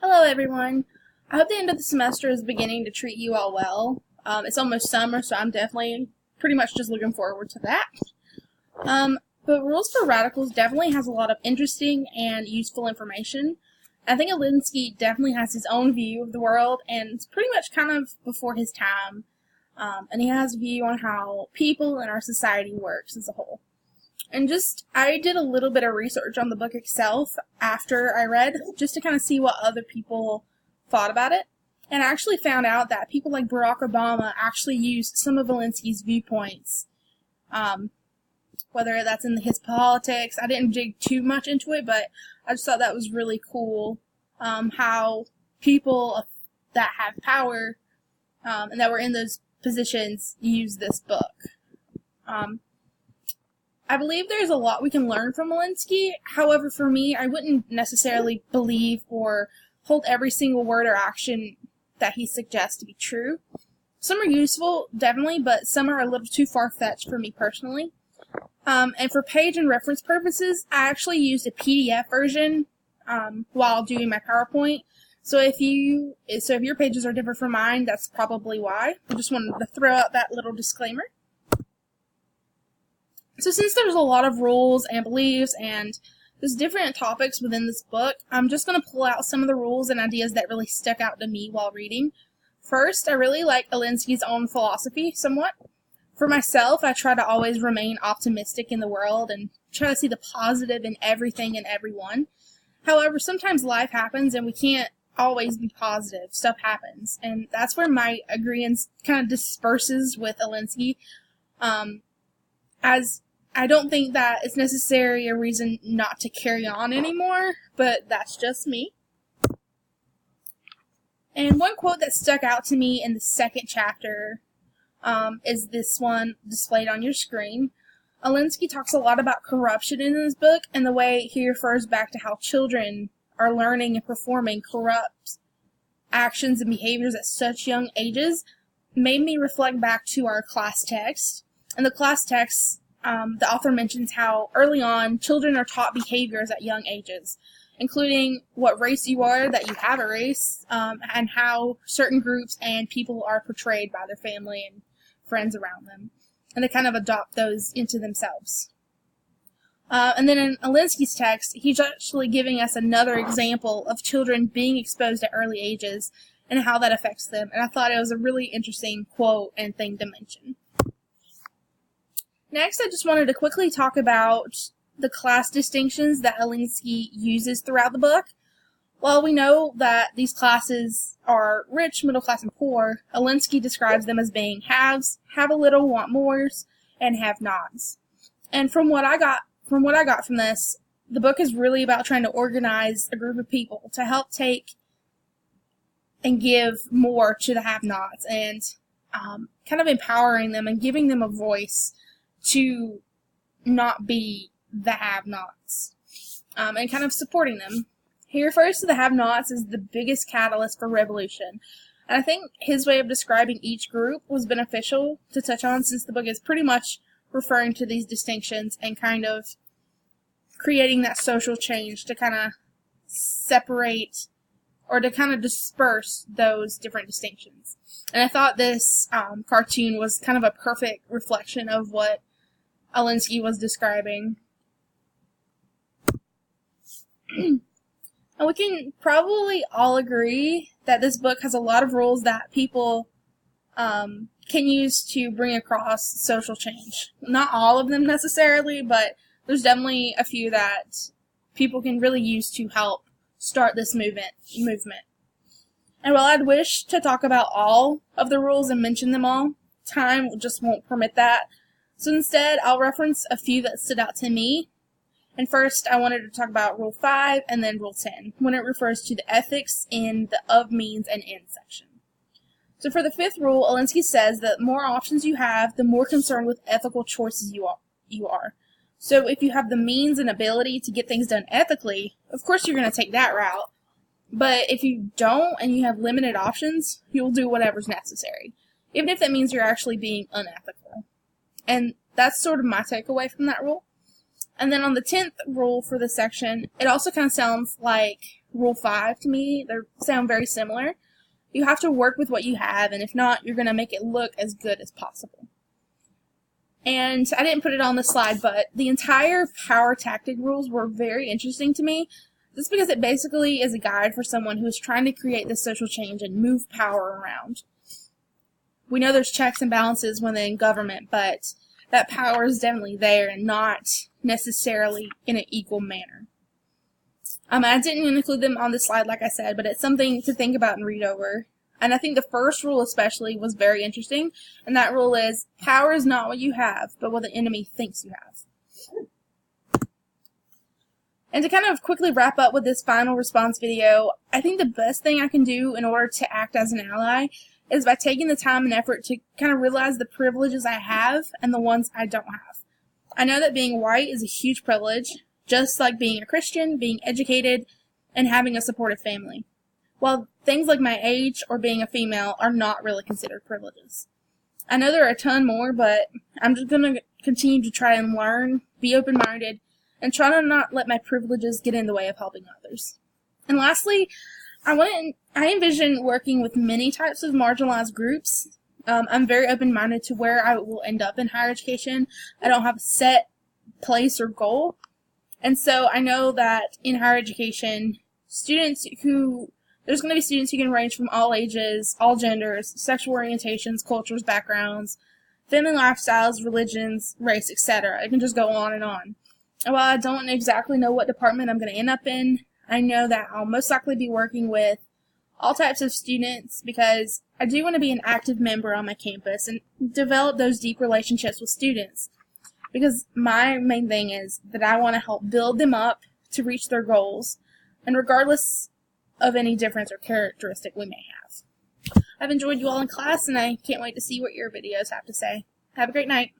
Hello, everyone. I hope the end of the semester is beginning to treat you all well. It's almost summer, so I'm definitely pretty much just looking forward to that. But Rules for Radicals definitely has a lot of interesting and useful information. I think Alinsky definitely has his own view of the world, and it's pretty much kind of before his time. And he has a view on how people and our society works as a whole. And I did a little bit of research on the book itself after I read, just to kind of see what other people thought about it. And I actually found out that people like Barack Obama actually used some of Alinsky's viewpoints, whether that's in his politics. I didn't dig too much into it, but I just thought that was really cool, how people that have power and that were in those positions use this book. I believe there's a lot we can learn from Alinsky. However, for me, I wouldn't necessarily believe or hold every single word or action that he suggests to be true. Some are useful, definitely, but some are a little too far-fetched for me personally. And for page and reference purposes, I actually used a PDF version while doing my PowerPoint. So if your pages are different from mine, that's probably why. I just wanted to throw out that little disclaimer. So since there's a lot of rules and beliefs and there's different topics within this book, I'm just going to pull out some of the rules and ideas that really stuck out to me while reading. First, I really like Alinsky's own philosophy somewhat. For myself, I try to always remain optimistic in the world and try to see the positive in everything and everyone. However, sometimes life happens and we can't always be positive. Stuff happens. And that's where my agreement kind of disperses with Alinsky. As I don't think that it's necessarily a reason not to carry on anymore, but that's just me. And one quote that stuck out to me in the second chapter is this one displayed on your screen. Alinsky talks a lot about corruption in his book, and the way he refers back to how children are learning and performing corrupt actions and behaviors at such young ages made me reflect back to our class text. In the class text, the author mentions how early on children are taught behaviors at young ages, including what race you are, that you have a race, and how certain groups and people are portrayed by their family and friends around them. And they kind of adopt those into themselves. And then in Alinsky's text, he's actually giving us another example of children being exposed at early ages and how that affects them. And I thought it was a really interesting quote and thing to mention. Next, I just wanted to quickly talk about the class distinctions that Alinsky uses throughout the book. While we know that these classes are rich, middle class, and poor, Alinsky describes them as being haves, have a little, want mores, and have-nots. And from what I got from this, the book is really about trying to organize a group of people to help take and give more to the have-nots and kind of empowering them and giving them a voice to not be the have-nots, and kind of supporting them. He refers to the have-nots as the biggest catalyst for revolution. And I think his way of describing each group was beneficial to touch on, since the book is pretty much referring to these distinctions and kind of creating that social change to kind of separate or to kind of disperse those different distinctions. And I thought this cartoon was kind of a perfect reflection of what Alinsky was describing. And we can probably all agree that this book has a lot of rules that people can use to bring across social change. Not all of them necessarily, but there's definitely a few that people can really use to help start this movement. And while I'd wish to talk about all of the rules and mention them all, time just won't permit that. So instead, I'll reference a few that stood out to me. And first, I wanted to talk about Rule 5 and then Rule 10, when it refers to the ethics in the of, means, and end section. So for the fifth rule, Alinsky says that the more options you have, the more concerned with ethical choices you are. So if you have the means and ability to get things done ethically, of course you're going to take that route. But if you don't and you have limited options, you'll do whatever's necessary, even if that means you're actually being unethical. And that's sort of my takeaway from that rule. And then on the 10th rule for this section, it also kind of sounds like Rule 5 to me. They sound very similar. You have to work with what you have, and if not, you're going to make it look as good as possible. And I didn't put it on the slide, but the entire power tactic rules were very interesting to me. Just because it basically is a guide for someone who is trying to create this social change and move power around. We know there's checks and balances when they're in government, but that power is definitely there and not necessarily in an equal manner. I didn't include them on the slide, like I said, but it's something to think about and read over. And I think the first rule especially was very interesting, and that rule is, power is not what you have, but what the enemy thinks you have. And to kind of quickly wrap up with this final response video, I think the best thing I can do in order to act as an ally is by taking the time and effort to kind of realize the privileges I have and the ones I don't have. I know that being white is a huge privilege, just like being a Christian, being educated, and having a supportive family. While things like my age or being a female are not really considered privileges. I know there are a ton more, but I'm just going to continue to try and learn, be open-minded, and try to not let my privileges get in the way of helping others. And lastly, I envision working with many types of marginalized groups. I'm very open-minded to where I will end up in higher education. I don't have a set place or goal. And so I know that in higher education, there's going to be students who can range from all ages, all genders, sexual orientations, cultures, backgrounds, family lifestyles, religions, race, etc. It can just go on. And while I don't exactly know what department I'm going to end up in, I know that I'll most likely be working with all types of students because I do want to be an active member on my campus and develop those deep relationships with students. Because my main thing is that I want to help build them up to reach their goals, and regardless of any difference or characteristic we may have. I've enjoyed you all in class, and I can't wait to see what your videos have to say. Have a great night.